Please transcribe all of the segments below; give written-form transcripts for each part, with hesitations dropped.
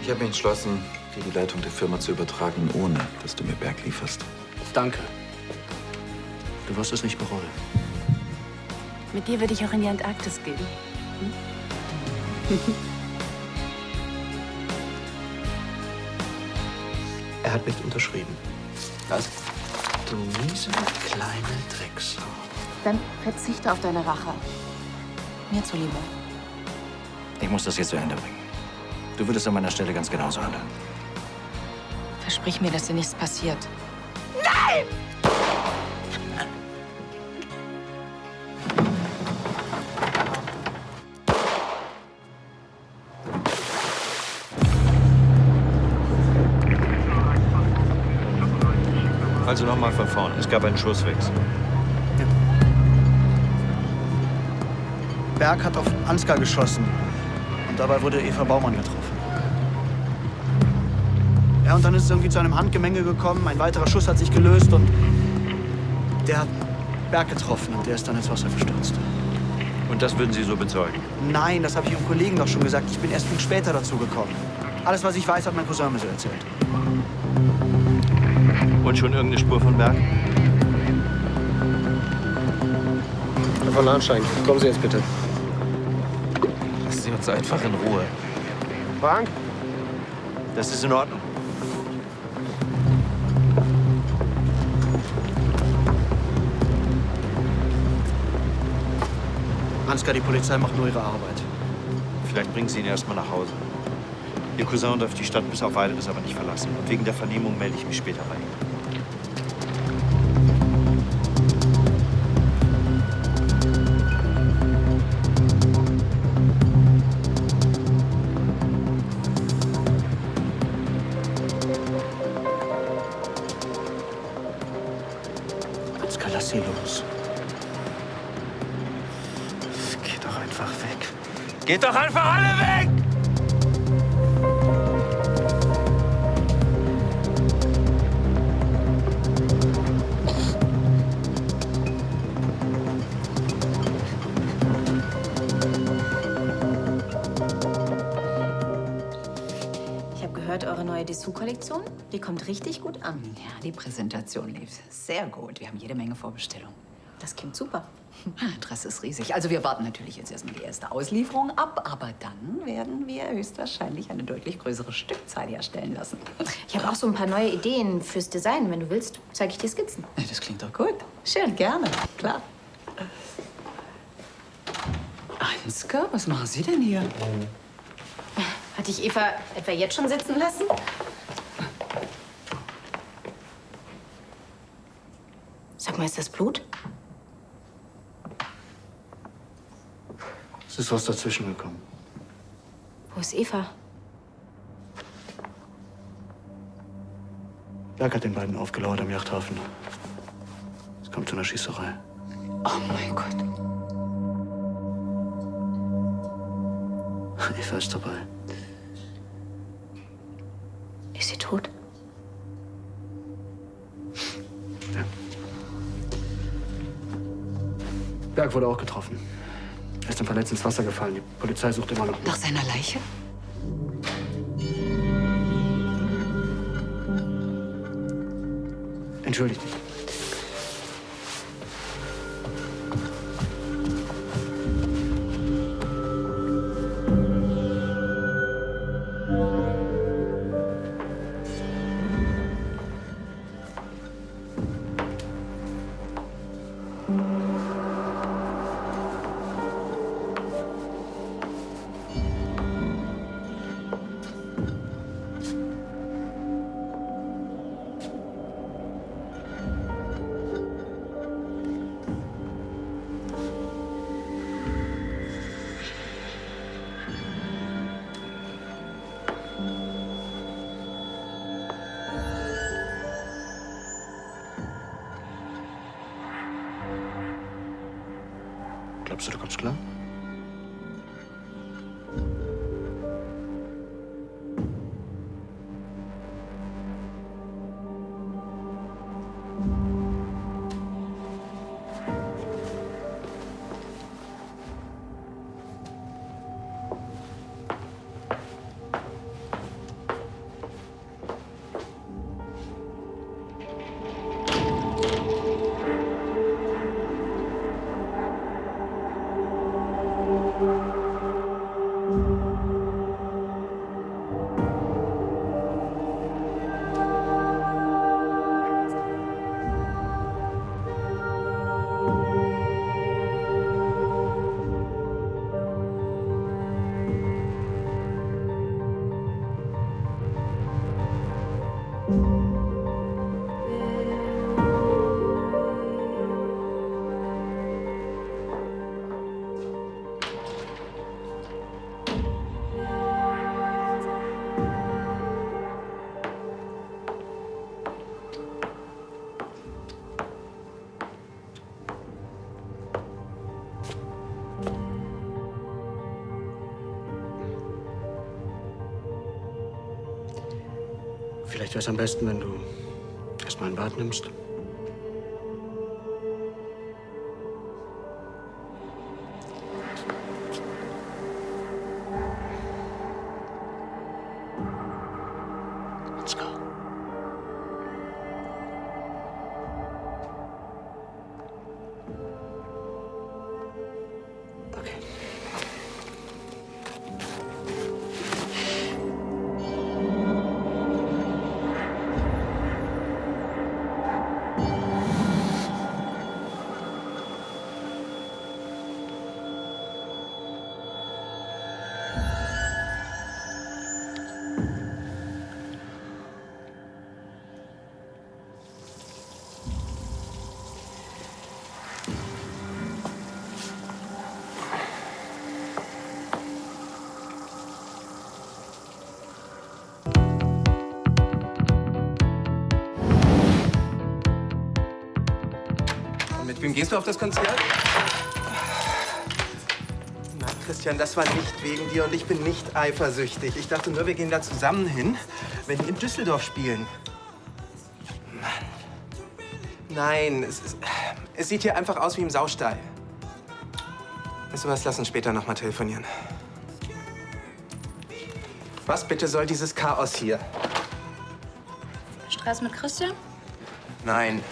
Ich habe mich entschlossen, dir die Leitung der Firma zu übertragen, ohne dass du mir Berg lieferst. Danke. Du wirst es nicht bereuen. Mit dir würde ich auch in die Antarktis gehen. Er hat nicht unterschrieben. Was? Du miese kleine Drecksau. Dann verzichte auf deine Rache. Mir zuliebe. Ich muss das jetzt zu Ende bringen. Du würdest an meiner Stelle ganz genauso handeln. Versprich mir, dass dir nichts passiert. Also nochmal von vorne. Es gab einen Schusswechsel. Berg hat auf Ansgar geschossen. Und dabei wurde Eva Baumann getroffen. Ja, und dann ist es irgendwie zu einem Handgemenge gekommen. Ein weiterer Schuss hat sich gelöst und der hat Berg getroffen. Und der ist dann ins Wasser gestürzt. Und das würden Sie so bezeugen? Nein, das habe ich Ihrem Kollegen doch schon gesagt. Ich bin erst viel später dazu gekommen. Alles, was ich weiß, hat mein Cousin mir so erzählt. Und schon irgendeine Spur von Berg? Herr von Lahnstein, kommen Sie jetzt bitte. Lassen Sie uns einfach in Ruhe. Frank? Das ist in Ordnung. Ansgar, die Polizei macht nur ihre Arbeit. Vielleicht bringen Sie ihn erst mal nach Hause. Ihr Cousin darf die Stadt bis auf Weiteres aber nicht verlassen. Und wegen der Vernehmung melde ich mich später bei Ihnen. Ansgar, lass sie los. Geh doch einfach weg. Geht doch einfach alle weg! Ich habe gehört, eure neue Dessous-Kollektion, die kommt richtig gut an. Ja, die Präsentation lief sehr gut. Wir haben jede Menge Vorbestellungen. Das klingt super. Interesse ist riesig. Also wir warten natürlich jetzt erstmal die erste Auslieferung ab, aber dann werden wir höchstwahrscheinlich eine deutlich größere Stückzahl herstellen lassen. Ich habe auch so ein paar neue Ideen fürs Design. Wenn du willst, zeige ich dir Skizzen. Das klingt doch gut. Schön, gerne, klar. Ansgar, was machen Sie denn hier? Hat dich Eva etwa jetzt schon sitzen lassen? Sag mal, ist das Blut? Es ist was dazwischen gekommen. Wo ist Eva? Berg hat den beiden aufgelauert am Yachthafen. Es kommt zu einer Schießerei. Oh mein Gott. Eva ist dabei. Ist sie tot? Ja. Berg wurde auch getroffen. Er ist dann verletzt ins Wasser gefallen. Die Polizei sucht immer noch. Nach seiner Leiche? Entschuldigt dich. Glaubst du, du kommst klar? Vielleicht wäre es am besten, wenn du erst mal ein Bad nimmst. Let's go. Okay. Mit wem gehst du auf das Konzert? Na, Christian, das war nicht wegen dir und ich bin nicht eifersüchtig. Ich dachte nur, wir gehen da zusammen hin, wenn die in Düsseldorf spielen. Mann. Nein, es sieht hier einfach aus wie im Saustall. Weißt du was, lass uns später noch mal telefonieren. Was bitte soll dieses Chaos hier? Stress mit Christian? Nein.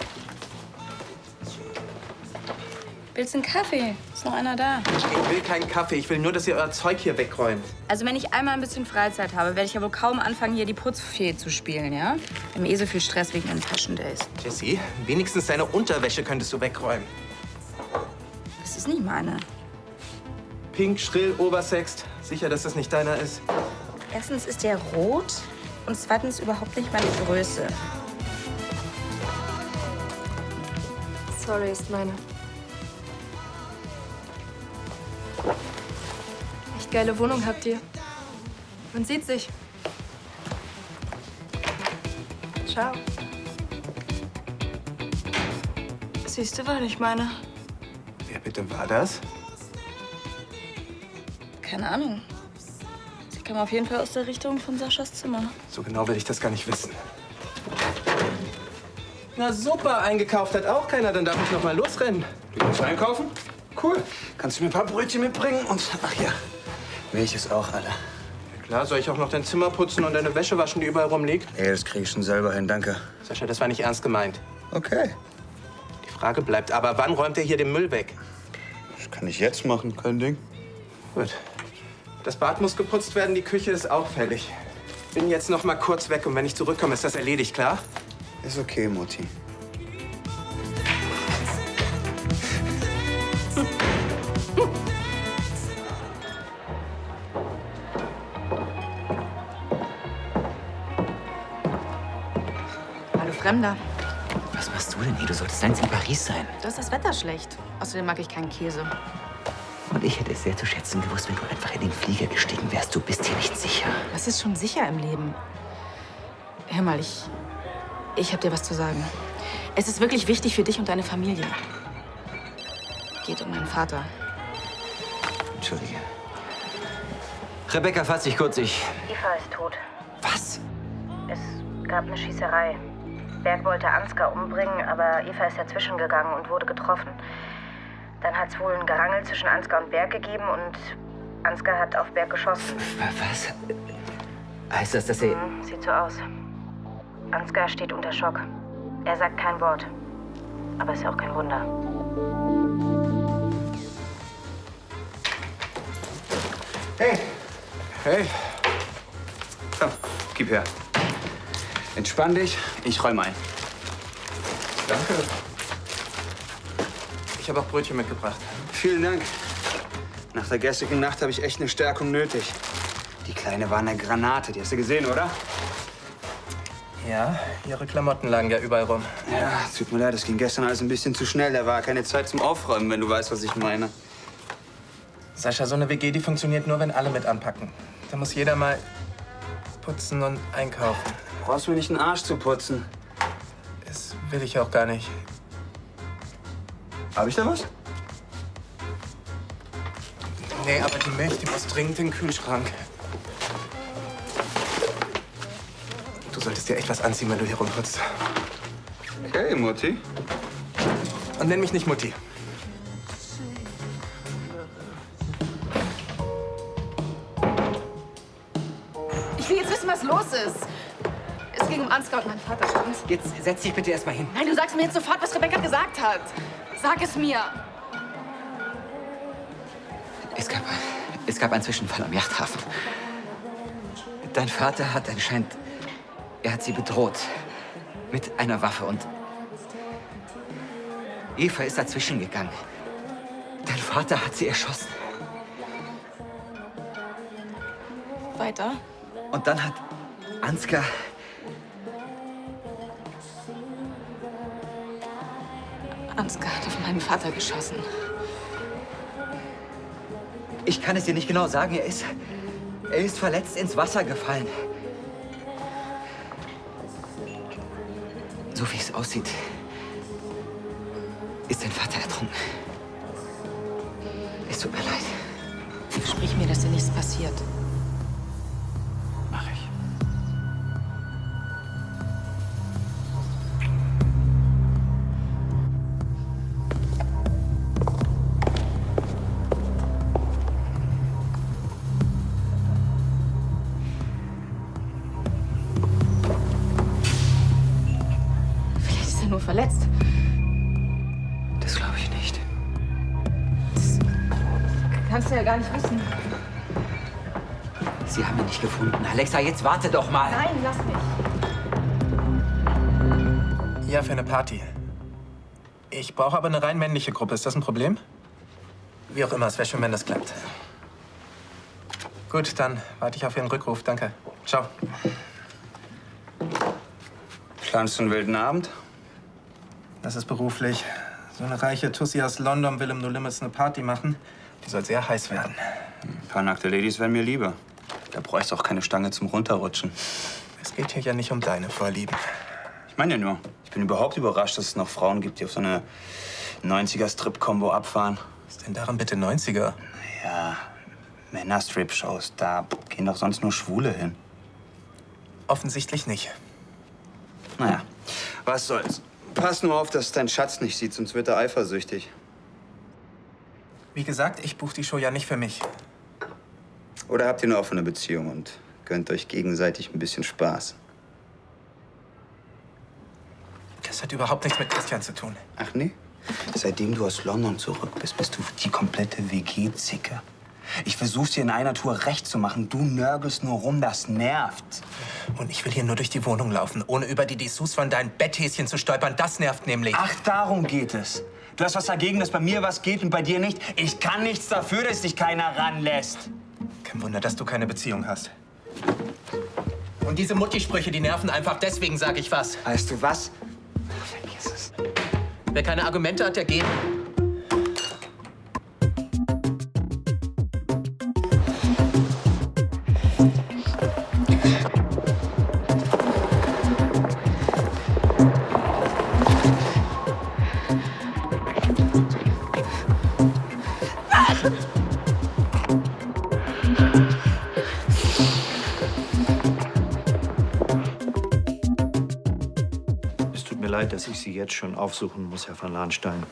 Willst du einen Kaffee? Ist noch einer da? Ich will keinen Kaffee. Ich will nur, dass ihr euer Zeug hier wegräumt. Also wenn ich einmal ein bisschen Freizeit habe, werde ich ja wohl kaum anfangen, hier die Putzfee zu spielen, ja? Wir haben eh so viel Stress wegen den Fashion-Days. Jessie, wenigstens deine Unterwäsche könntest du wegräumen. Das ist nicht meine. Pink, schrill, oversext. Sicher, dass das nicht deiner ist? Erstens ist der rot und zweitens überhaupt nicht meine Größe. Sorry, ist meine. Echt geile Wohnung habt ihr. Man sieht sich. Ciao. Siehste, war nicht meine. Wer bitte war das? Keine Ahnung. Sie kam auf jeden Fall aus der Richtung von Saschas Zimmer. So genau will ich das gar nicht wissen. Na super, eingekauft hat auch keiner. Dann darf ich noch mal losrennen. Du willst einkaufen? Cool. Kannst du mir ein paar Brötchen mitbringen? Und, ach ja, Milch auch alle. Ja, klar, soll ich auch noch dein Zimmer putzen und deine Wäsche waschen, die überall rumliegt? Ey, das krieg ich schon selber hin, danke. Sascha, das war nicht ernst gemeint. Okay. Die Frage bleibt aber, wann räumt er hier den Müll weg? Das kann ich jetzt machen, kein Ding. Gut. Das Bad muss geputzt werden, die Küche ist auch fällig. Bin jetzt noch mal kurz weg und wenn ich zurückkomme, ist das erledigt, klar? Ist okay, Mutti. Hallo, Fremder. Was machst du denn hier? Du solltest längst in Paris sein. Da ist das Wetter schlecht. Außerdem mag ich keinen Käse. Und ich hätte es sehr zu schätzen gewusst, wenn du einfach in den Flieger gestiegen wärst. Du bist hier nicht sicher. Was ist schon sicher im Leben? Hör mal, ich hab dir was zu sagen. Es ist wirklich wichtig für dich und deine Familie. Geht um meinen Vater. Entschuldige. Rebecca, fass dich kurz. Eva ist tot. Was? Es gab eine Schießerei. Berg wollte Ansgar umbringen, aber Eva ist dazwischen gegangen und wurde getroffen. Dann hat es wohl ein Gerangel zwischen Ansgar und Berg gegeben und Ansgar hat auf Berg geschossen. Was? Heißt das, dass er... Sieht so aus. Ansgar steht unter Schock. Er sagt kein Wort. Aber ist ja auch kein Wunder. Hey! Hey! Komm, gib her. Entspann dich, ich räume ein. Danke. Ich habe auch Brötchen mitgebracht. Vielen Dank. Nach der gestrigen Nacht habe ich echt eine Stärkung nötig. Die Kleine war eine Granate, die hast du gesehen, oder? Ja, ihre Klamotten lagen ja überall rum. Ja, tut mir leid, das ging gestern alles ein bisschen zu schnell. Da war keine Zeit zum Aufräumen, wenn du weißt, was ich meine. Sascha, so eine WG, die funktioniert nur, wenn alle mit anpacken. Da muss jeder mal putzen und einkaufen. Brauchst mir nicht den Arsch zu putzen. Das will ich auch gar nicht. Hab ich da was? Nee, aber die Milch, die muss dringend in den Kühlschrank. Du Du solltest dir echt was anziehen, wenn du hier rumputzt. Okay, Mutti. Und nenn mich nicht Mutti. Ich will jetzt wissen, was los ist. Es ging um Ansgar und meinen Vater, stimmt's? Jetzt setz dich bitte erstmal hin. Nein, du sagst mir jetzt sofort, was Rebecca gesagt hat. Sag es mir. Es gab einen Zwischenfall am Yachthafen. Dein Vater hat anscheinend... Er hat sie bedroht. Mit einer Waffe und... Eva ist dazwischen gegangen. Dein Vater hat sie erschossen. Weiter? Und dann hat Ansgar... Ansgar hat auf meinen Vater geschossen. Ich kann es dir nicht genau sagen. Er ist verletzt ins Wasser gefallen. So wie es aussieht, ist dein Vater ertrunken. Es tut mir leid. Versprich mir, dass dir nichts passiert. Mach ich. Vielleicht ist er nur verletzt. Das glaube ich nicht. Kannst du ja gar nicht wissen. Sie haben ihn nicht gefunden. Alexa, jetzt warte doch mal. Nein, lass mich. Ja, für eine Party. Ich brauche aber eine rein männliche Gruppe. Ist das ein Problem? Wie auch immer, es wäre schön, wenn das klappt. Gut, dann warte ich auf Ihren Rückruf. Danke. Ciao. Planst du einen wilden Abend? Das ist beruflich. So eine reiche Tussi aus London will im No Limits eine Party machen. Die soll sehr heiß werden. Ein paar nackte Ladies wären mir lieber. Da bräuchst du auch keine Stange zum Runterrutschen. Es geht hier ja nicht um deine Vorlieben. Ich meine ja nur, ich bin überhaupt überrascht, dass es noch Frauen gibt, die auf so eine 90er-Strip-Kombo abfahren. Was ist denn daran bitte 90er? Ja, Männer-Strip-Shows, da gehen doch sonst nur Schwule hin. Offensichtlich nicht. Naja, was soll's. Pass nur auf, dass dein Schatz nicht sieht, sonst wird er eifersüchtig. Wie gesagt, ich buche die Show ja nicht für mich. Oder habt ihr eine offene Beziehung und gönnt euch gegenseitig ein bisschen Spaß? Das hat überhaupt nichts mit Christian zu tun. Ach nee? Seitdem du aus London zurück bist, bist du die komplette WG-Zicke. Ich versuch's dir in einer Tour recht zu machen. Du nörgelst nur rum, das nervt. Und ich will hier nur durch die Wohnung laufen, ohne über die Dessous von deinen Betthäschen zu stolpern. Das nervt nämlich. Ach, darum geht es. Du hast was dagegen, dass bei mir was geht und bei dir nicht. Ich kann nichts dafür, dass dich keiner ranlässt. Kein Wunder, dass du keine Beziehung hast. Und diese Mutti-Sprüche, die nerven einfach. Deswegen sage ich was. Weißt du was? Vergiss es. Wer keine Argumente hat, der geht. Es tut mir leid, dass ich Sie jetzt schon aufsuchen muss, Herr von Lahnstein.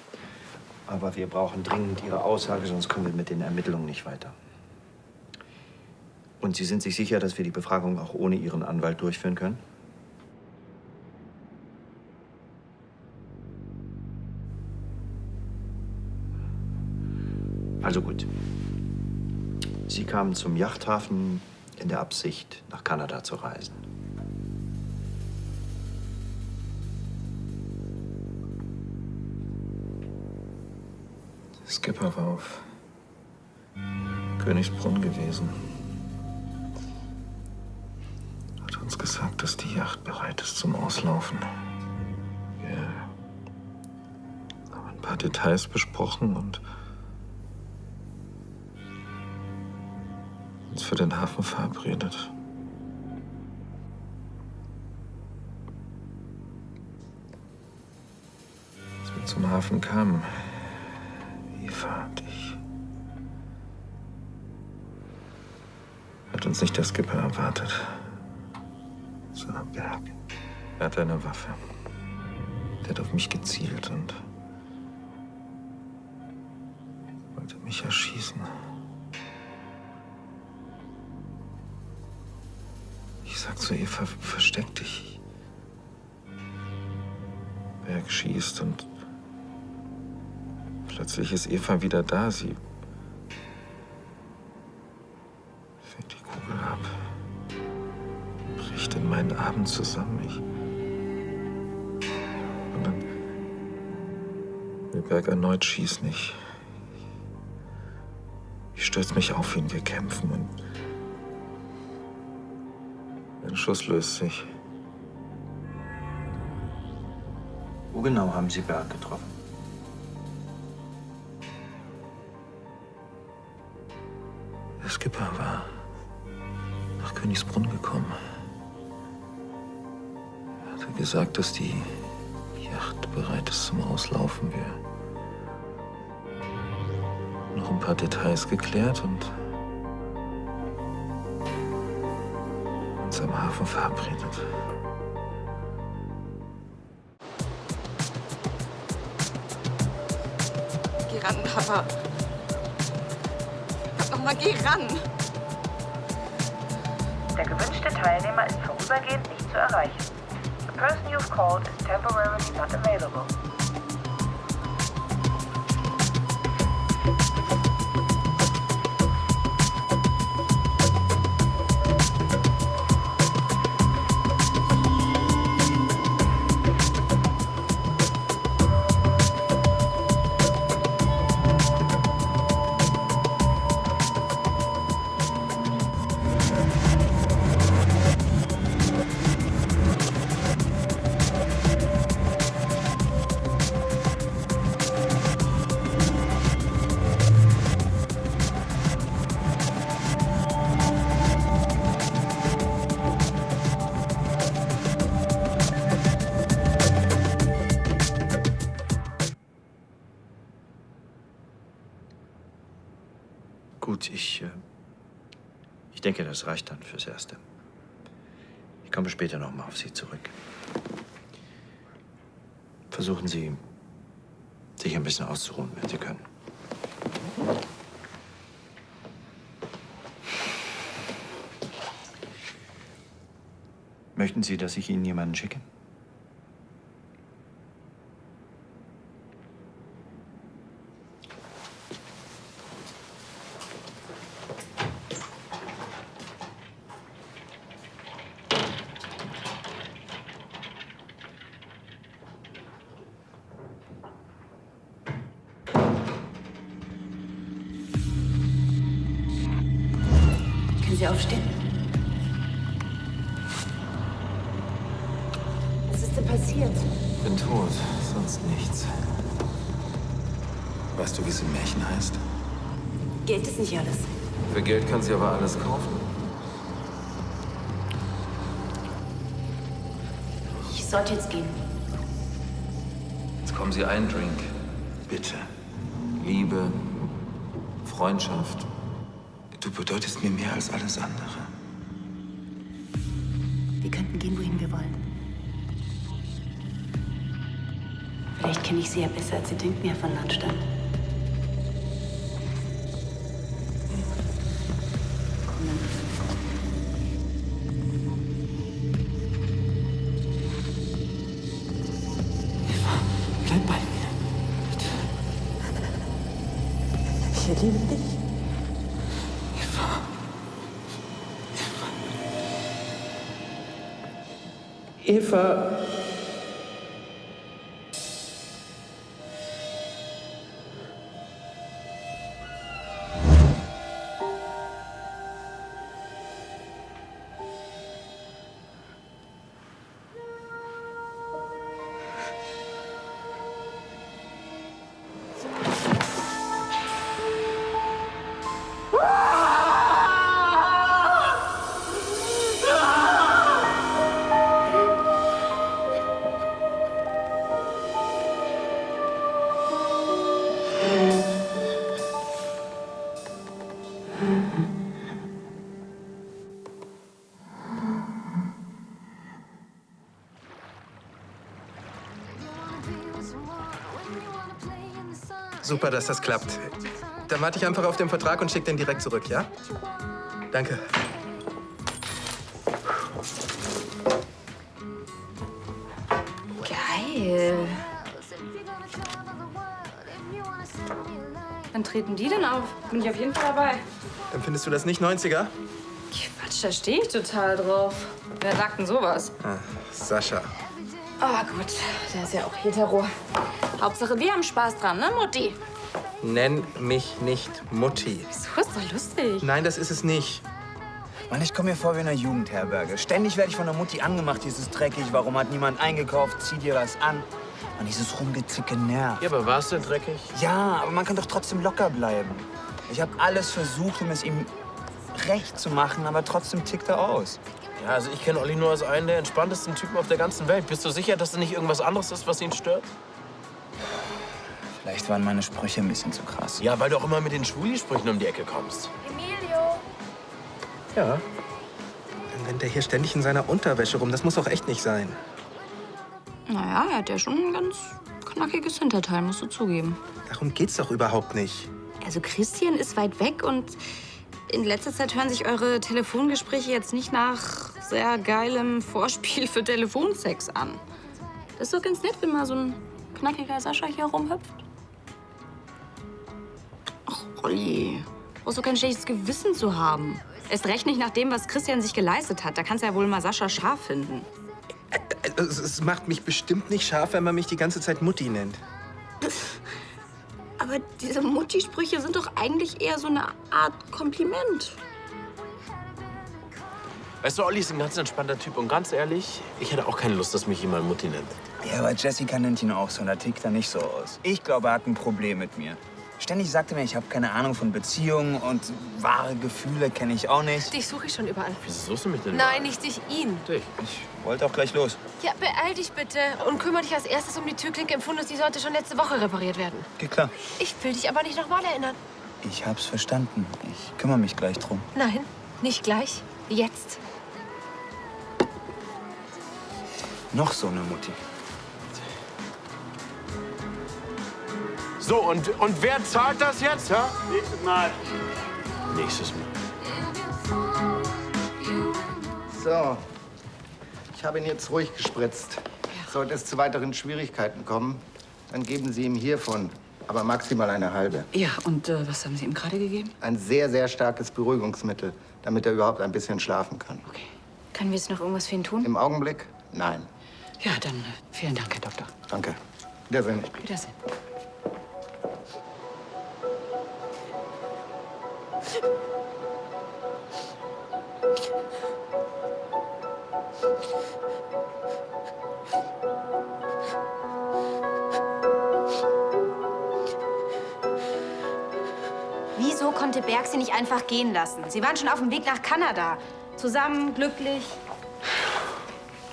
Aber wir brauchen dringend Ihre Aussage, sonst kommen wir mit den Ermittlungen nicht weiter. Und Sie sind sich sicher, dass wir die Befragung auch ohne Ihren Anwalt durchführen können? Also gut. Sie kamen zum Yachthafen in der Absicht, nach Kanada zu reisen. Der Skipper war auf Königsbrunn gewesen. Hat uns gesagt, dass die Yacht bereit ist zum Auslaufen. Wir haben ein paar Details besprochen und uns für den Hafen verabredet. Als wir zum Hafen kamen, Eva und ich, hat uns nicht der Skipper erwartet, Dieser Berg. Er hatte eine Waffe. Der hat auf mich gezielt und wollte mich erschießen. Ich sag zu Eva, versteck dich. Berg schießt und plötzlich ist Eva wieder da. Sie fängt die Kugel ab, bricht in meinen Armen zusammen. Und dann will Berg erneut schießen. Ich stürze mich auf ihn, wir kämpfen und ein Schuss löst sich. Wo genau haben Sie Berg getroffen? Der Skipper war nach Königsbrunn gekommen. Er hatte gesagt, dass die Yacht bereit ist zum Auslaufen. Wir haben noch ein paar Details geklärt und uns am Hafen verabredet. Geh ran, Papa. Nochmal, geh ran. Der gewünschte Teilnehmer ist vorübergehend nicht zu erreichen. The person you've called is temporarily not available. Gut, ich denke, das reicht dann fürs Erste. Ich komme später noch mal auf Sie zurück. Versuchen Sie, sich ein bisschen auszuruhen, wenn Sie können. Möchten Sie, dass ich Ihnen jemanden schicke? Können Sie aufstehen? Was ist denn passiert? Bin tot, sonst nichts. Weißt du, wie es im Märchen heißt? Geld ist nicht alles. Für Geld kann sie aber alles kaufen. Ich sollte jetzt gehen. Jetzt kommen Sie einen Drink. Bitte. Liebe, Freundschaft. Du bedeutest mir mehr als alles andere. Wir könnten gehen, wohin wir wollen. Vielleicht kenne ich Sie ja besser, als Sie denken, Herr von Landstein. Bleib bei mir. Bitte. Ich liebe dich. Eva. Super, dass das klappt. Dann warte ich einfach auf den Vertrag und schicke den direkt zurück, ja? Danke. Geil. Wann treten die denn auf? Bin ich auf jeden Fall dabei. Dann findest du das nicht 90er? Quatsch, da stehe ich total drauf. Wer sagt denn sowas? Ah, Sascha. Ah, gut. Der ist ja auch hetero. Hauptsache, wir haben Spaß dran, ne, Mutti? Nenn mich nicht Mutti. Wieso? Ist doch lustig. Nein, das ist es nicht. Mann, ich komme mir vor wie in einer Jugendherberge. Ständig werde ich von der Mutti angemacht, hier ist es dreckig, warum hat niemand eingekauft, zieh dir was an. Mann, dieses Rumgezicke nervt. Ja, aber war es denn dreckig? Ja, aber man kann doch trotzdem locker bleiben. Ich habe alles versucht, um es ihm recht zu machen, aber trotzdem tickt er aus. Ja, also ich kenne Olli nur als einen der entspanntesten Typen auf der ganzen Welt. Bist du sicher, dass es nicht irgendwas anderes ist, was ihn stört? Vielleicht waren meine Sprüche ein bisschen zu krass. Ja, weil du auch immer mit den Schwuli-Sprüchen um die Ecke kommst. Emilio! Ja. Dann rennt er hier ständig in seiner Unterwäsche rum. Das muss doch echt nicht sein. Naja, er hat ja schon ein ganz knackiges Hinterteil, musst du zugeben. Darum geht's doch überhaupt nicht. Also Christian ist weit weg und in letzter Zeit hören sich eure Telefongespräche jetzt nicht nach sehr geilem Vorspiel für Telefonsex an. Das ist doch ganz nett, wenn mal so ein knackiger Sascha hier rumhüpft. Ach, Olli, brauchst du kein schlechtes Gewissen zu haben. Erst recht nicht nach dem, was Christian sich geleistet hat. Da kannst du ja wohl mal Sascha scharf finden. Es macht mich bestimmt nicht scharf, wenn man mich die ganze Zeit Mutti nennt. Aber diese Mutti-Sprüche sind doch eigentlich eher so eine Art Kompliment. Weißt du, Olli ist ein ganz entspannter Typ. Und ganz ehrlich, ich hätte auch keine Lust, dass mich jemand Mutti nennt. Ja, aber Jessica nennt ihn auch so und da tickt er nicht so aus. Ich glaube, er hat ein Problem mit mir. Ständig sagt er mir, ich habe keine Ahnung von Beziehungen und wahre Gefühle kenne ich auch nicht. Dich suche ich schon überall. Wieso suchst du mich denn? Nein, nicht dich, ihn. Dich. Ich wollte auch gleich los. Ja, beeil dich bitte und kümmere dich als erstes um die Türklinke im Fundus. Die sollte schon letzte Woche repariert werden. Geht klar. Ich will dich aber nicht nochmal erinnern. Ich hab's verstanden. Ich kümmere mich gleich drum. Nein, nicht gleich. Jetzt. Noch so eine Mutti. So, und wer zahlt das jetzt, hä? Nächstes Mal. Nächstes Mal. So, ich habe ihn jetzt ruhig gespritzt. Sollte es zu weiteren Schwierigkeiten kommen, dann geben Sie ihm hiervon, aber maximal eine halbe. Ja, und was haben Sie ihm gerade gegeben? Ein sehr, sehr starkes Beruhigungsmittel, damit er überhaupt ein bisschen schlafen kann. Okay. Können wir jetzt noch irgendwas für ihn tun? Im Augenblick, nein. Ja, dann vielen Dank, Herr Doktor. Danke. Wiedersehen. Wiedersehen. Wieso konnte Berg sie nicht einfach gehen lassen? Sie waren schon auf dem Weg nach Kanada. Zusammen, glücklich.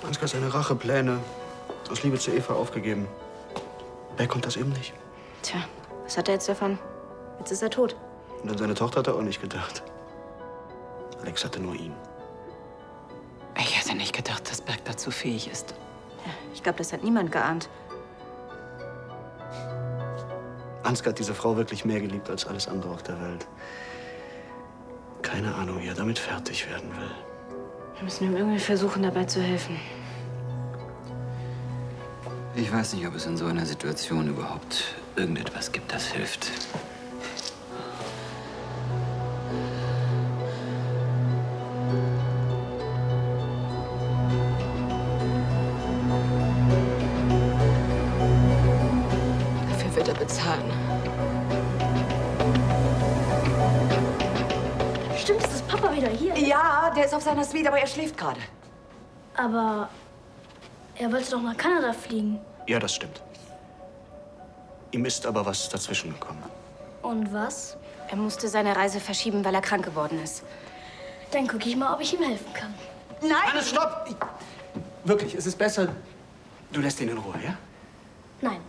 Ansgar hat seine Rachepläne aus Liebe zu Eva aufgegeben. Berg kommt das eben nicht. Tja, was hat er jetzt davon? Jetzt ist er tot. Und an seine Tochter hat er auch nicht gedacht. Alex hatte nur ihn. Ich hätte nicht gedacht, dass Berg dazu fähig ist. Ja, ich glaube, das hat niemand geahnt. Ansgar hat diese Frau wirklich mehr geliebt als alles andere auf der Welt. Keine Ahnung, wie er damit fertig werden will. Wir müssen ihm irgendwie versuchen, dabei zu helfen. Ich weiß nicht, ob es in so einer Situation überhaupt irgendetwas gibt, das hilft. Dafür wird er bezahlen. Stimmt, ist das Papa wieder hier? Ja, der ist auf seiner Suite, aber er schläft gerade. Aber er wollte doch nach Kanada fliegen. Ja, das stimmt. Ihm ist aber was dazwischen gekommen. Und was? Er musste seine Reise verschieben, weil er krank geworden ist. Dann gucke ich mal, ob ich ihm helfen kann. Nein! Hannes, stopp! Wirklich, es ist besser, du lässt ihn in Ruhe, ja? Nein.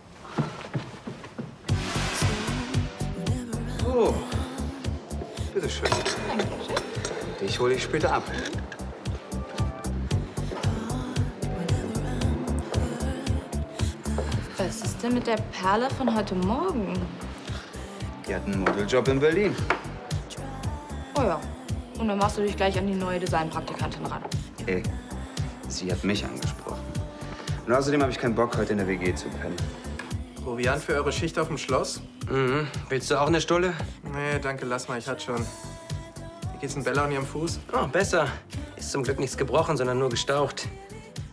Oh, bitteschön. Dich hole ich später ab. Was ist denn mit der Perle von heute Morgen? Die hat einen Modeljob in Berlin. Oh ja. Und dann machst du dich gleich an die neue Designpraktikantin ran. Ey, sie hat mich angesprochen. Und außerdem habe ich keinen Bock, heute in der WG zu pennen. Proviant für eure Schicht auf dem Schloss? Mhm. Willst du auch eine Stulle? Nee, danke, lass mal, ich hatte schon. Wie geht's denn Bella an ihrem Fuß? Oh, besser. Ist zum Glück nichts gebrochen, sondern nur gestaucht.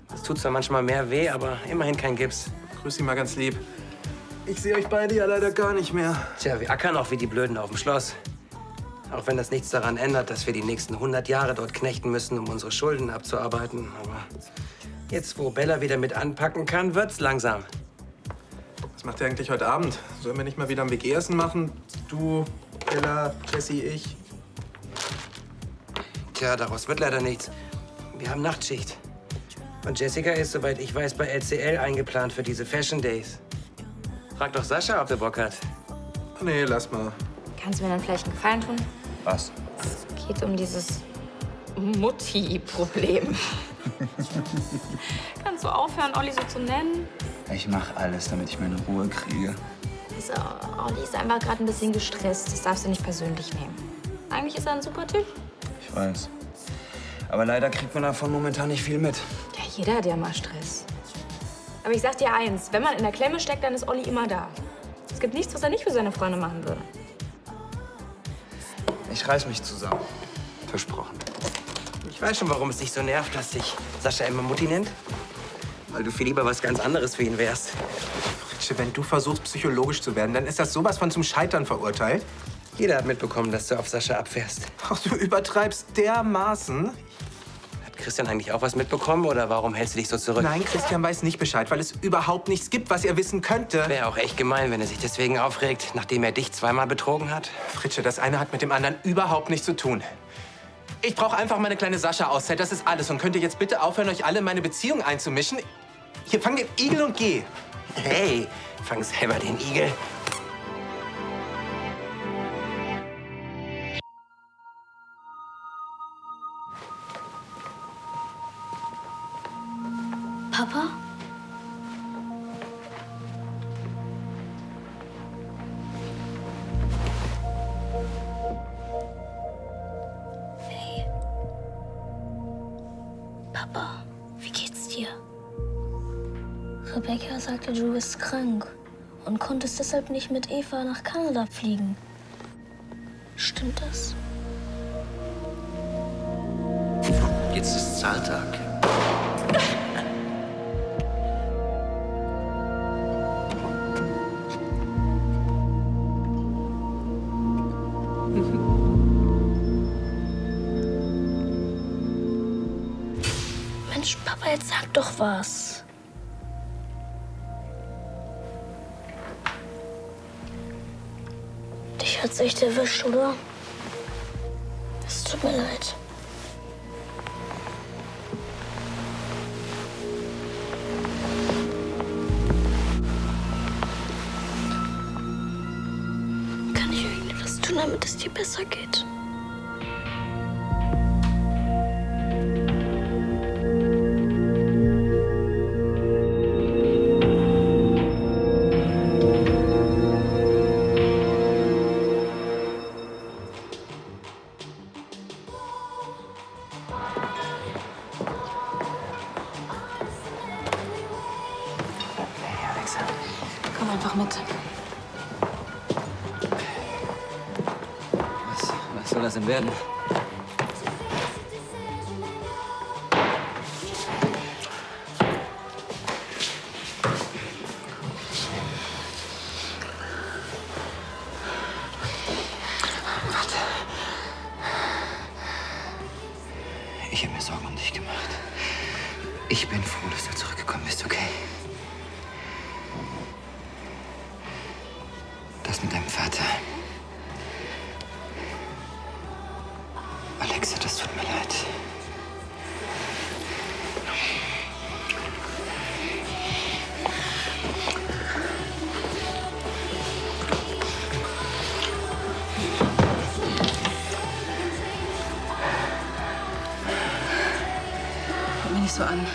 Das tut zwar manchmal mehr weh, aber immerhin kein Gips. Grüß Sie mal ganz lieb. Ich sehe euch beide ja leider gar nicht mehr. Tja, wir ackern auch wie die Blöden auf dem Schloss. Auch wenn das nichts daran ändert, dass wir die nächsten 100 Jahre dort knechten müssen, um unsere Schulden abzuarbeiten. Aber jetzt, wo Bella wieder mit anpacken kann, wird's langsam. Was macht ihr eigentlich heute Abend? Sollen wir nicht mal wieder ein WG-Essen machen? Du, Bella, Jessie, ich. Tja, daraus wird leider nichts. Wir haben Nachtschicht. Und Jessica ist, soweit ich weiß, bei LCL eingeplant für diese Fashion Days. Frag doch Sascha, ob der Bock hat. Nee, lass mal. Kannst du mir dann vielleicht einen Gefallen tun? Was? Es geht um dieses Mutti-Problem. Kannst du aufhören, Olli so zu nennen? Ich mache alles, damit ich meine Ruhe kriege. Olli ist einfach gerade ein bisschen gestresst. Das darfst du nicht persönlich nehmen. Eigentlich ist er ein super Typ. Ich weiß. Aber leider kriegt man davon momentan nicht viel mit. Ja, jeder hat ja mal Stress. Aber ich sag dir eins, wenn man in der Klemme steckt, dann ist Olli immer da. Es gibt nichts, was er nicht für seine Freunde machen würde. Ich reiß mich zusammen. Versprochen. Ich weiß schon, warum es dich so nervt, dass sich Sascha immer Mutti nennt. Weil du viel lieber was ganz anderes für ihn wärst. Fritsche, wenn du versuchst, psychologisch zu werden, dann ist das sowas von zum Scheitern verurteilt. Jeder hat mitbekommen, dass du auf Sascha abfährst. Ach, du übertreibst dermaßen. Hat Christian eigentlich auch was mitbekommen oder warum hältst du dich so zurück? Nein, Christian weiß nicht Bescheid, weil es überhaupt nichts gibt, was er wissen könnte. Wäre auch echt gemein, wenn er sich deswegen aufregt, nachdem er dich zweimal betrogen hat. Fritsche, das eine hat mit dem anderen überhaupt nichts zu tun. Ich brauche einfach meine kleine Sascha-Auszeit, das ist alles. Und könnt ihr jetzt bitte aufhören, euch alle in meine Beziehung einzumischen? Hier, fang den Igel und geh. Hey, fang selber den Igel. Papa? Hey. Papa, wie geht's dir? Rebecca sagte, du bist krank und konntest deshalb nicht mit Eva nach Kanada fliegen. Stimmt das? Jetzt ist Zahltag. Mensch, Papa, jetzt sag doch was. Dich hat's echt erwischt, oder? Es tut mir leid. Kann ich irgendwas tun, damit es dir besser geht? Komm einfach mit. Was soll das denn werden? Warte. Ich habe mir Sorgen um dich gemacht. Ich bin froh, dass du zurückgekommen bist, okay? Das mit deinem Vater. Alexa, das tut mir leid. Guck mich nicht so an.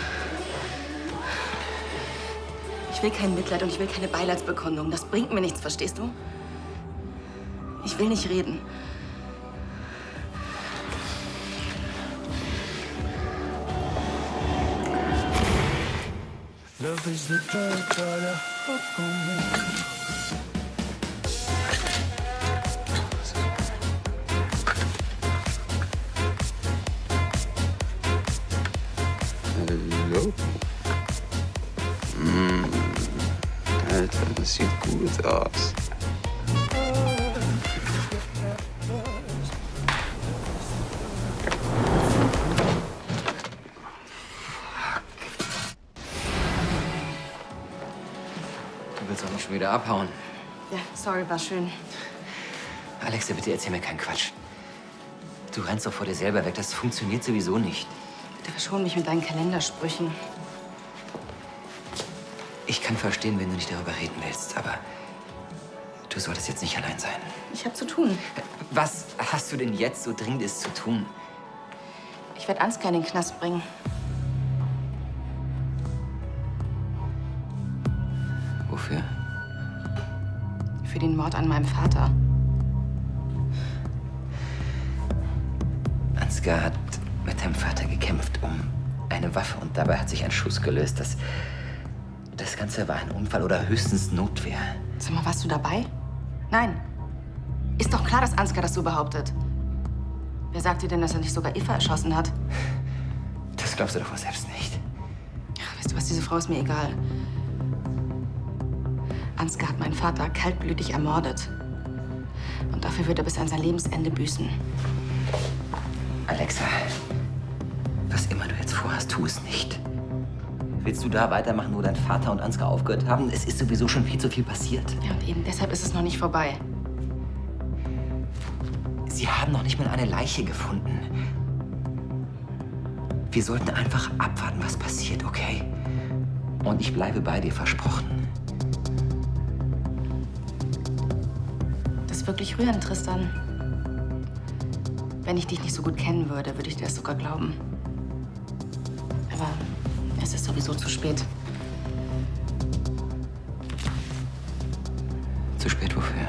Ich will kein Mitleid und ich will keine Beileidsbekundung. Das bringt mir nichts, verstehst du? Ich will nicht reden. Love is the drug that I fuck on me. Hallo? Alter, das sieht gut aus. Du willst auch nicht schon wieder abhauen. Ja, sorry, war schön. Alexa, bitte erzähl mir keinen Quatsch. Du rennst doch vor dir selber weg. Das funktioniert sowieso nicht. Bitte verschon mich mit deinen Kalendersprüchen. Ich kann verstehen, wenn du nicht darüber reden willst, aber du solltest jetzt nicht allein sein. Ich habe zu tun. Was hast du denn jetzt so Dringendes zu tun? Ich werde Ansgar in den Knast bringen. Wofür? Für den Mord an meinem Vater. Ansgar hat mit deinem Vater gekämpft um eine Waffe und dabei hat sich ein Schuss gelöst. Das Ganze war ein Unfall oder höchstens Notwehr. Sag mal, warst du dabei? Nein. Ist doch klar, dass Ansgar das so behauptet. Wer sagt dir denn, dass er nicht sogar Eva erschossen hat? Das glaubst du doch wohl selbst nicht. Ach, weißt du was, diese Frau ist mir egal. Ansgar hat meinen Vater kaltblütig ermordet. Und dafür wird er bis an sein Lebensende büßen. Alexa, was immer du jetzt vorhast, tu es nicht. Willst du da weitermachen, wo dein Vater und Ansgar aufgehört haben? Es ist sowieso schon viel zu viel passiert. Ja, und eben deshalb ist es noch nicht vorbei. Sie haben noch nicht mal eine Leiche gefunden. Wir sollten einfach abwarten, was passiert, okay? Und ich bleibe bei dir, versprochen. Das ist wirklich rührend, Tristan. Wenn ich dich nicht so gut kennen würde, würde ich dir das sogar glauben. Aber es ist sowieso zu spät. Zu spät wofür?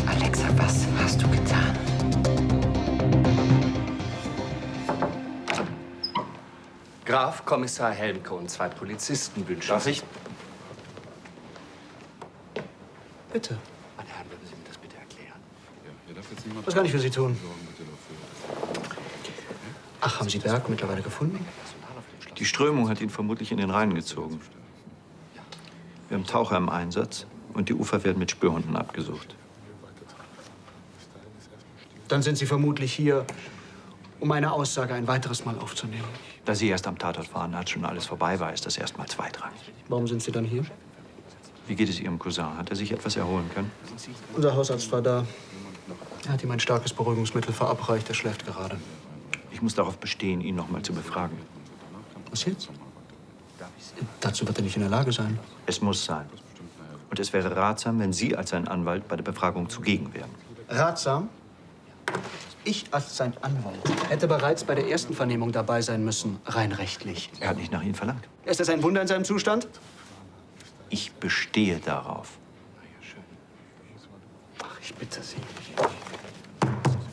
Alexa, was hast du getan? Graf, Kommissar Helmke und 2 Polizisten wünschen. Darf ich? Bitte. Meine Herren, würden Sie mir das bitte erklären? Was kann ich für Sie tun? Ach, haben Sie Berg mittlerweile gefunden? Die Strömung hat ihn vermutlich in den Rhein gezogen. Wir haben Taucher im Einsatz und die Ufer werden mit Spürhunden abgesucht. Dann sind Sie vermutlich hier, um eine Aussage ein weiteres Mal aufzunehmen. Da Sie erst am Tatort waren, als schon alles vorbei war, ist das erstmal zweitrangig. Warum sind Sie dann hier? Wie geht es Ihrem Cousin? Hat er sich etwas erholen können? Unser Hausarzt war da. Er hat ihm ein starkes Beruhigungsmittel verabreicht. Er schläft gerade. Ich muss darauf bestehen, ihn noch mal zu befragen. Was jetzt? Dazu wird er nicht in der Lage sein. Es muss sein. Und es wäre ratsam, wenn Sie als sein Anwalt bei der Befragung zugegen wären. Ratsam? Ich als sein Anwalt hätte bereits bei der ersten Vernehmung dabei sein müssen, rein rechtlich. Er hat nicht nach Ihnen verlangt. Ist das ein Wunder in seinem Zustand? Ich bestehe darauf. Ach, ich bitte Sie.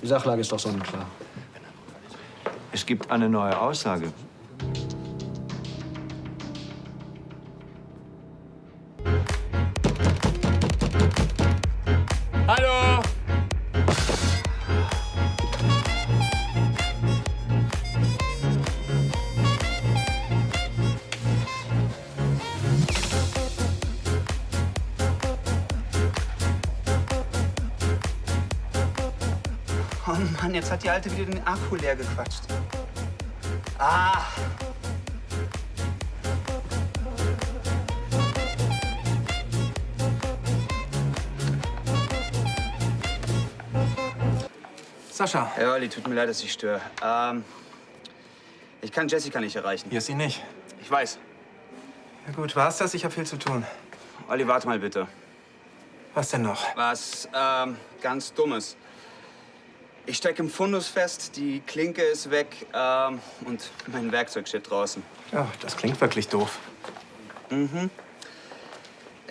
Die Sachlage ist doch sonnenklar. Es gibt eine neue Aussage. Hallo! Oh Mann, jetzt hat die Alte wieder den Akku leer gequatscht. Ah! Sascha. Herr Olli, tut mir leid, dass ich störe. Ich kann Jessica nicht erreichen. Hier ist sie nicht. Ich weiß. Ja gut, war's das? Ich habe viel zu tun. Olli, warte mal bitte. Was denn noch? Was ganz Dummes. Ich stecke im Fundus fest, die Klinke ist weg und mein Werkzeug steht draußen. Ja, das klingt wirklich doof. Mhm.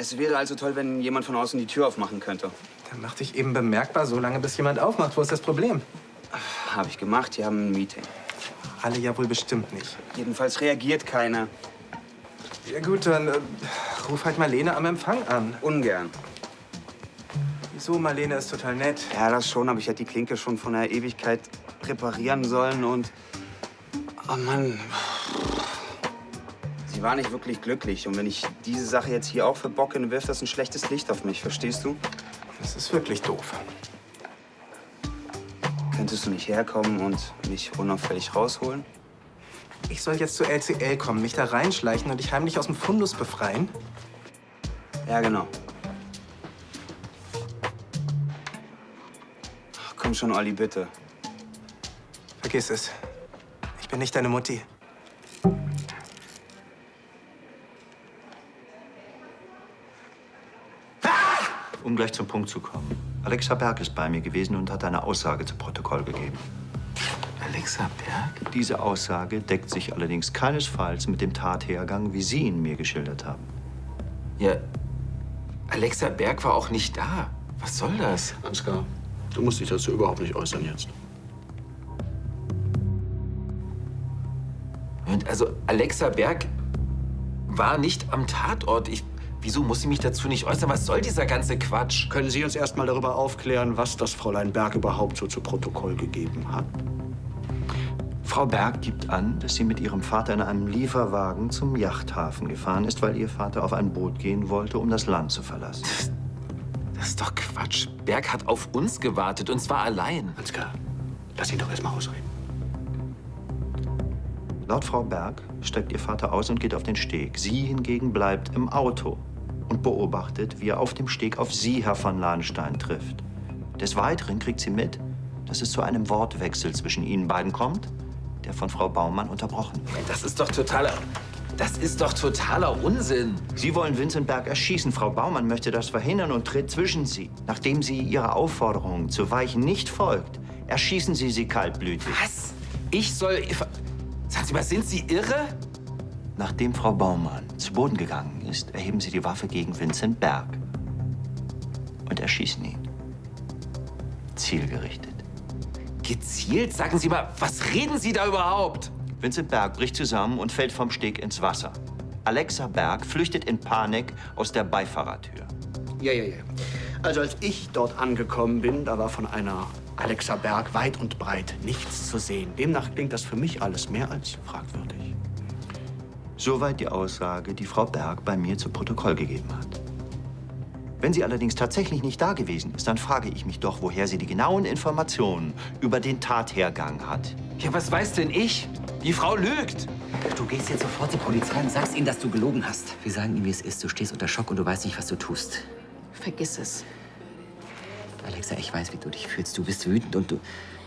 Es wäre also toll, wenn jemand von außen die Tür aufmachen könnte. Dann mach dich eben bemerkbar, so lange bis jemand aufmacht. Wo ist das Problem? Habe ich gemacht, die haben ein Meeting. Alle ja wohl bestimmt nicht. Jedenfalls reagiert keiner. Ja gut, dann ruf halt Marlene am Empfang an. Ungern. Wieso? Marlene ist total nett. Ja, das schon, aber ich hätte die Klinke schon von der Ewigkeit reparieren sollen und... Oh Mann. Sie war nicht wirklich glücklich. Und wenn ich diese Sache jetzt hier auch verbocke, dann wirft das ein schlechtes Licht auf mich, verstehst du? Das ist wirklich doof. Könntest du nicht herkommen und mich unauffällig rausholen? Ich soll jetzt zur LCL kommen, mich da reinschleichen und dich heimlich aus dem Fundus befreien? Ja, genau. Ach, komm schon, Olli, bitte. Vergiss es. Ich bin nicht deine Mutti. Um gleich zum Punkt zu kommen. Alexa Berg ist bei mir gewesen und hat eine Aussage zu Protokoll gegeben. Alexa Berg? Diese Aussage deckt sich allerdings keinesfalls mit dem Tathergang, wie Sie ihn mir geschildert haben. Ja, Alexa Berg war auch nicht da. Was soll das? Ansgar, du musst dich dazu überhaupt nicht äußern jetzt. Und also, Alexa Berg war nicht am Tatort. Wieso muss ich mich dazu nicht äußern? Was soll dieser ganze Quatsch? Können Sie uns erst mal darüber aufklären, was das Fräulein Berg überhaupt so zu Protokoll gegeben hat? Frau Berg gibt an, dass sie mit ihrem Vater in einem Lieferwagen zum Yachthafen gefahren ist, weil ihr Vater auf ein Boot gehen wollte, um das Land zu verlassen. Das ist doch Quatsch. Berg hat auf uns gewartet, und zwar allein. Ansgar, lass ihn doch erst mal ausreden. Laut Frau Berg steigt ihr Vater aus und geht auf den Steg. Sie hingegen bleibt im Auto und beobachtet, wie er auf dem Steg auf Sie, Herr von Lahnstein, trifft. Des Weiteren kriegt sie mit, dass es zu einem Wortwechsel zwischen ihnen beiden kommt, der von Frau Baumann unterbrochen wird. Das ist doch totaler Unsinn. Sie wollen Vincent Berg erschießen. Frau Baumann möchte das verhindern und tritt zwischen sie. Nachdem sie ihrer Aufforderung zu weichen nicht folgt, erschießen sie sie kaltblütig. Was? Ich soll... Sagen Sie mal, sind Sie irre? Nachdem Frau Baumann zu Boden gegangen ist, erheben sie die Waffe gegen Vincent Berg und erschießen ihn. Zielgerichtet. Gezielt? Sagen Sie mal, was reden Sie da überhaupt? Vincent Berg bricht zusammen und fällt vom Steg ins Wasser. Alexa Berg flüchtet in Panik aus der Beifahrertür. Ja. Also als ich dort angekommen bin, da war von einer Alexa Berg weit und breit nichts zu sehen. Demnach klingt das für mich alles mehr als fragwürdig. Soweit die Aussage, die Frau Berg bei mir zu Protokoll gegeben hat. Wenn sie allerdings tatsächlich nicht da gewesen ist, dann frage ich mich doch, woher sie die genauen Informationen über den Tathergang hat. Ja, was weiß denn ich? Die Frau lügt. Du gehst jetzt sofort zur Polizei und sagst ihnen, dass du gelogen hast. Wir sagen ihnen, wie es ist. Du stehst unter Schock und du weißt nicht, was du tust. Vergiss es. Alexa, ich weiß, wie du dich fühlst. Du bist wütend und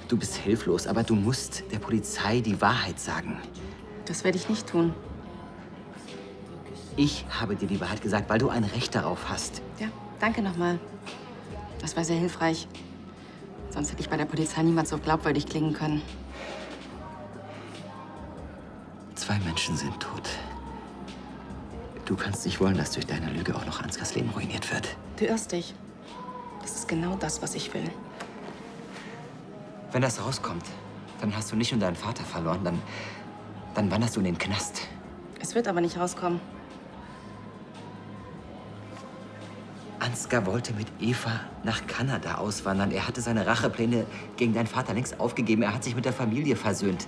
du bist hilflos. Aber du musst der Polizei die Wahrheit sagen. Das werde ich nicht tun. Ich habe dir die Wahrheit gesagt, weil du ein Recht darauf hast. Ja, danke nochmal. Das war sehr hilfreich. Sonst hätte ich bei der Polizei niemals so glaubwürdig klingen können. 2 Menschen sind tot. Du kannst nicht wollen, dass durch deine Lüge auch noch Ansgars Leben ruiniert wird. Du irrst dich. Das ist genau das, was ich will. Wenn das rauskommt, dann hast du nicht nur deinen Vater verloren, dann wanderst du in den Knast. Es wird aber nicht rauskommen. Ansgar wollte mit Eva nach Kanada auswandern. Er hatte seine Rachepläne gegen deinen Vater längst aufgegeben. Er hat sich mit der Familie versöhnt.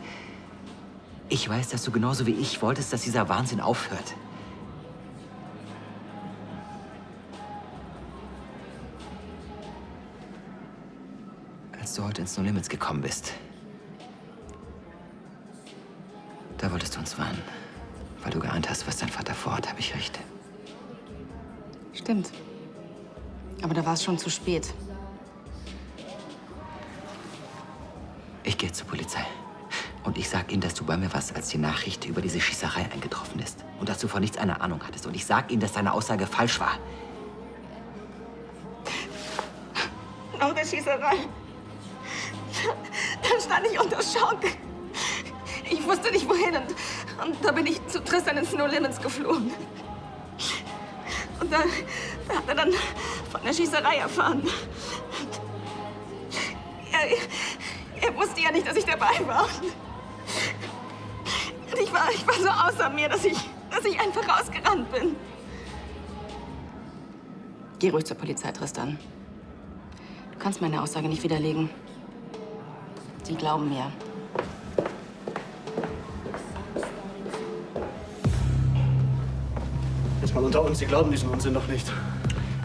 Ich weiß, dass du genauso wie ich wolltest, dass dieser Wahnsinn aufhört. Als du heute ins No Limits gekommen bist, da wolltest du uns warnen, weil du geahnt hast, was dein Vater vorhat. Habe ich recht? Stimmt. Aber da war es schon zu spät. Ich gehe zur Polizei. Und ich sag ihnen, dass du bei mir warst, als die Nachricht über diese Schießerei eingetroffen ist. Und dass du von nichts eine Ahnung hattest. Und ich sag ihnen, dass deine Aussage falsch war. Nach der Schießerei. Dann stand ich unter Schock. Ich wusste nicht, wohin. Und da bin ich zu Tristan ins No Limits geflogen. Und da hat er dann von der Schießerei erfahren. Er wusste ja nicht, dass ich dabei war. Und ich war so außer mir, dass ich einfach rausgerannt bin. Geh ruhig zur Polizei, Tristan. Du kannst meine Aussage nicht widerlegen. Die glauben mir. Jetzt mal unter uns, Sie glauben diesen Unsinn doch nicht.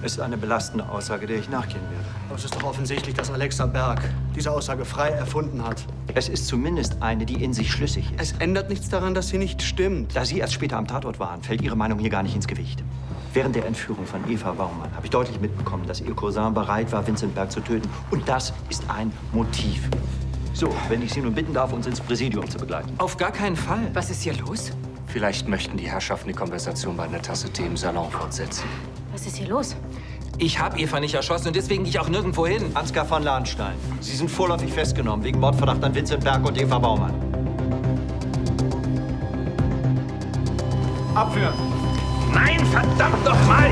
Es ist eine belastende Aussage, der ich nachgehen werde. Aber es ist doch offensichtlich, dass Alexa Berg diese Aussage frei erfunden hat. Es ist zumindest eine, die in sich schlüssig ist. Es ändert nichts daran, dass sie nicht stimmt. Da Sie erst später am Tatort waren, fällt Ihre Meinung hier gar nicht ins Gewicht. Während der Entführung von Eva Baumann habe ich deutlich mitbekommen, dass Ihr Cousin bereit war, Vincent Berg zu töten. Und das ist ein Motiv. So, wenn ich Sie nun bitten darf, uns ins Präsidium zu begleiten. Auf gar keinen Fall. Was ist hier los? Vielleicht möchten die Herrschaften die Konversation bei einer Tasse Tee im Salon fortsetzen. Was ist hier los? Ich habe Eva nicht erschossen und deswegen gehe ich auch nirgendwo hin. Ansgar von Lahnstein, Sie sind vorläufig festgenommen wegen Mordverdacht an Vincent Berg und Eva Baumann. Abführen! Nein, verdammt noch mal!